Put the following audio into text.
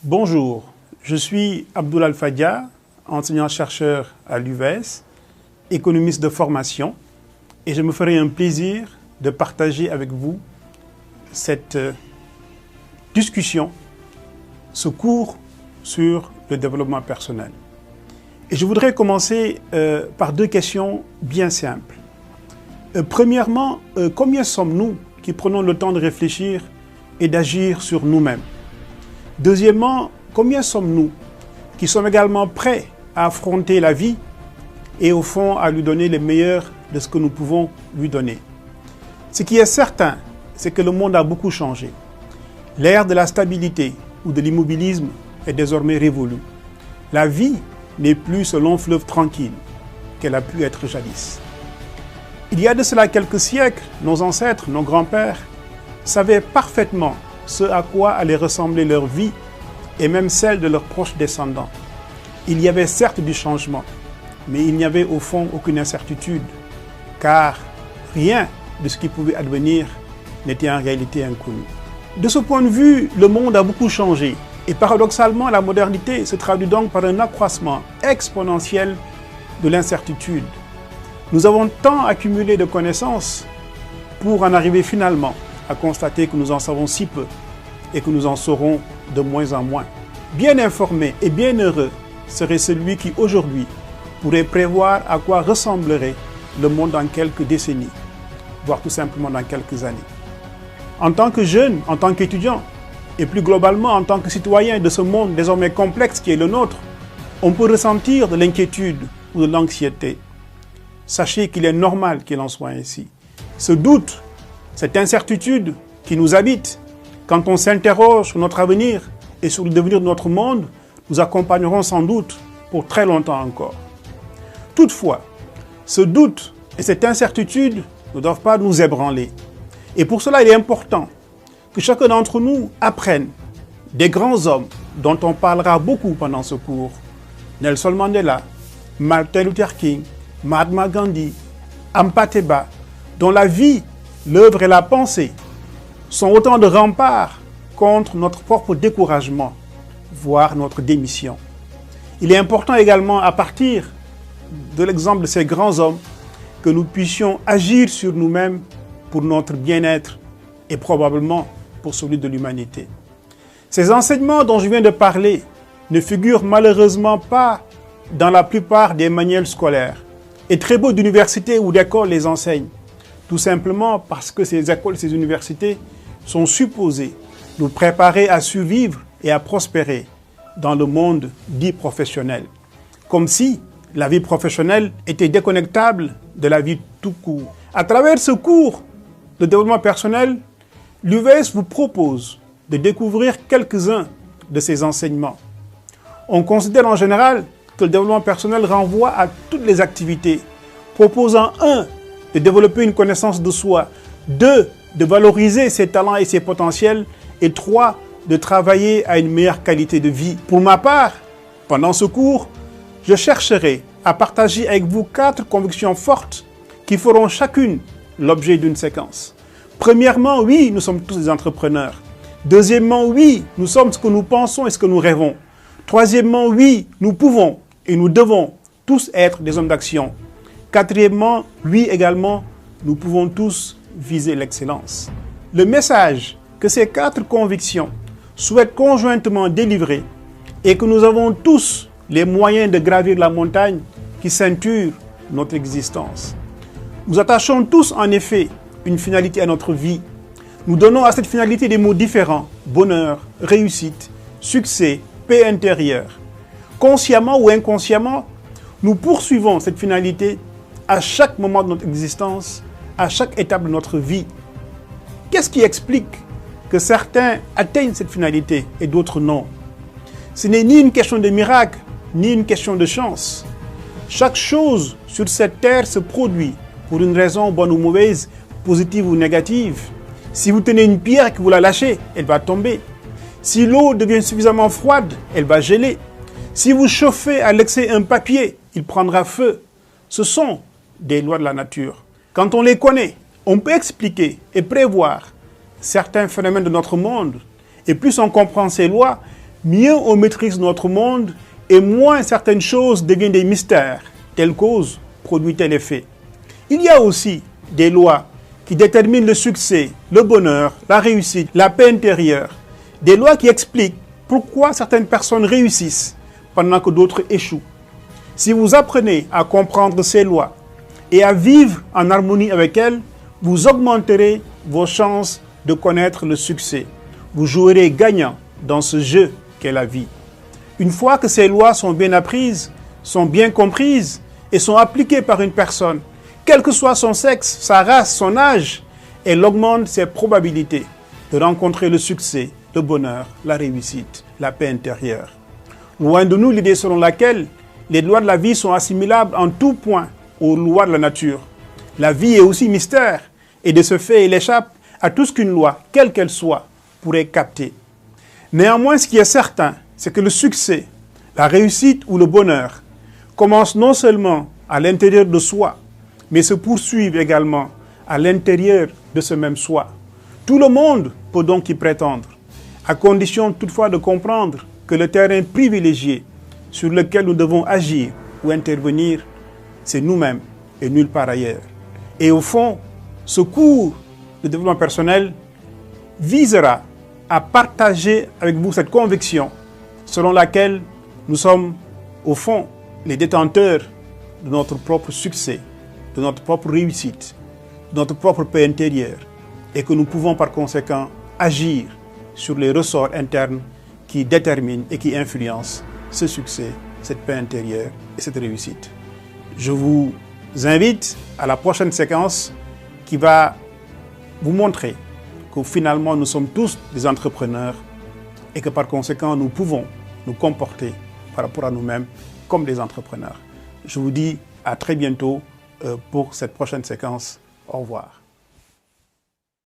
Bonjour, je suis Abdoul Alpha Dia, enseignant-chercheur à l'UVS, économiste de formation, et je me ferai un plaisir de partager avec vous cette discussion, ce cours sur le développement personnel. Et je voudrais commencer par deux questions bien simples. Premièrement, combien sommes-nous qui prenons le temps de réfléchir et d'agir sur nous-mêmes? Deuxièmement, combien sommes-nous qui sommes également prêts à affronter la vie et au fond à lui donner le meilleur de ce que nous pouvons lui donner? Ce qui est certain, c'est que le monde a beaucoup changé. L'ère de la stabilité ou de l'immobilisme est désormais révolue. La vie n'est plus ce long fleuve tranquille qu'elle a pu être jadis. Il y a de cela quelques siècles, nos ancêtres, nos grands-pères, savaient parfaitement ce à quoi allait ressembler leur vie et même celle de leurs proches descendants. Il y avait certes du changement, mais il n'y avait au fond aucune incertitude, car rien de ce qui pouvait advenir n'était en réalité inconnu. De ce point de vue, le monde a beaucoup changé, et paradoxalement, la modernité se traduit donc par un accroissement exponentiel de l'incertitude. Nous avons tant accumulé de connaissances pour en arriver finalement à constater que nous en savons si peu et que nous en saurons de moins en moins. Bien informé et bien heureux serait celui qui aujourd'hui pourrait prévoir à quoi ressemblerait le monde dans quelques décennies, voire tout simplement dans quelques années. En tant que jeune, en tant qu'étudiant, et plus globalement en tant que citoyen de ce monde désormais complexe qui est le nôtre, on peut ressentir de l'inquiétude ou de l'anxiété. Sachez qu'il est normal qu'il en soit ainsi. Ce doute, cette incertitude qui nous habite, quand on s'interroge sur notre avenir et sur le devenir de notre monde, nous accompagneront sans doute pour très longtemps encore. Toutefois, ce doute et cette incertitude ne doivent pas nous ébranler. Et pour cela, il est important que chacun d'entre nous apprenne des grands hommes dont on parlera beaucoup pendant ce cours. Nelson Mandela, Martin Luther King, Mahatma Gandhi, Ampateba, dont la vie, l'œuvre et la pensée sont autant de remparts contre notre propre découragement, voire notre démission. Il est important également, à partir de l'exemple de ces grands hommes, que nous puissions agir sur nous-mêmes pour notre bien-être et probablement pour celui de l'humanité. Ces enseignements dont je viens de parler ne figurent malheureusement pas dans la plupart des manuels scolaires. Et très peu d'universités ou d'écoles les enseignent, tout simplement parce que ces écoles, ces universités sont supposées nous préparer à survivre et à prospérer dans le monde dit professionnel. Comme si la vie professionnelle était déconnectable de la vie tout court. À travers ce cours de développement personnel, l'UVS vous propose de découvrir quelques-uns de ces enseignements. On considère en général que le développement personnel renvoie à toutes les activités, proposant 1. de développer une connaissance de soi, 2. de valoriser ses talents et ses potentiels, et 3. de travailler à une meilleure qualité de vie. Pour ma part, pendant ce cours, je chercherai à partager avec vous 4 convictions fortes qui feront chacune l'objet d'une séquence. Premièrement, oui, nous sommes tous des entrepreneurs. Deuxièmement, oui, nous sommes ce que nous pensons et ce que nous rêvons. Troisièmement, oui, nous pouvons et nous devons tous être des hommes d'action. Quatrièmement, oui également, nous pouvons tous viser l'excellence. Le message que ces 4 convictions souhaitent conjointement délivrer est que nous avons tous les moyens de gravir la montagne qui ceinture notre existence. Nous attachons tous en effet une finalité à notre vie. Nous donnons à cette finalité des mots différents: bonheur, réussite, succès, paix intérieure. Consciemment ou inconsciemment, nous poursuivons cette finalité à chaque moment de notre existence, à chaque étape de notre vie. Qu'est-ce qui explique que certains atteignent cette finalité et d'autres non? Ce n'est ni une question de miracle, ni une question de chance. Chaque chose sur cette terre se produit pour une raison bonne ou mauvaise, positive ou négative. Si vous tenez une pierre et que vous la lâchez, elle va tomber. Si l'eau devient suffisamment froide, elle va geler. Si vous chauffez à l'excès un papier, il prendra feu. Ce sont des lois de la nature. Quand on les connaît, on peut expliquer et prévoir certains phénomènes de notre monde. Et plus on comprend ces lois, mieux on maîtrise notre monde et moins certaines choses deviennent des mystères. Telle cause produit tel effet. Il y a aussi des lois qui déterminent le succès, le bonheur, la réussite, la paix intérieure. Des lois qui expliquent pourquoi certaines personnes réussissent pendant que d'autres échouent. Si vous apprenez à comprendre ces lois et à vivre en harmonie avec elles, vous augmenterez vos chances de connaître le succès. Vous jouerez gagnant dans ce jeu qu'est la vie. Une fois que ces lois sont bien apprises, sont bien comprises et sont appliquées par une personne, quel que soit son sexe, sa race, son âge, elle augmente ses probabilités de rencontrer le succès, le bonheur, la réussite, la paix intérieure. Loin de nous l'idée selon laquelle les lois de la vie sont assimilables en tout point aux lois de la nature. La vie est aussi mystère et de ce fait, elle échappe à tout ce qu'une loi, quelle qu'elle soit, pourrait capter. Néanmoins, ce qui est certain, c'est que le succès, la réussite ou le bonheur commencent non seulement à l'intérieur de soi, mais se poursuivent également à l'intérieur de ce même soi. Tout le monde peut donc y prétendre, à condition toutefois de comprendre que le terrain privilégié sur lequel nous devons agir ou intervenir, c'est nous-mêmes et nulle part ailleurs. Et au fond, ce cours de développement personnel visera à partager avec vous cette conviction selon laquelle nous sommes, au fond, les détenteurs de notre propre succès, de notre propre réussite, de notre propre paix intérieure, et que nous pouvons par conséquent agir sur les ressorts internes qui déterminent et qui influencent ce succès, cette paix intérieure et cette réussite. Je vous invite à la prochaine séquence qui va vous montrer que finalement nous sommes tous des entrepreneurs et que par conséquent nous pouvons nous comporter par rapport à nous-mêmes comme des entrepreneurs. Je vous dis à très bientôt pour cette prochaine séquence. Au revoir.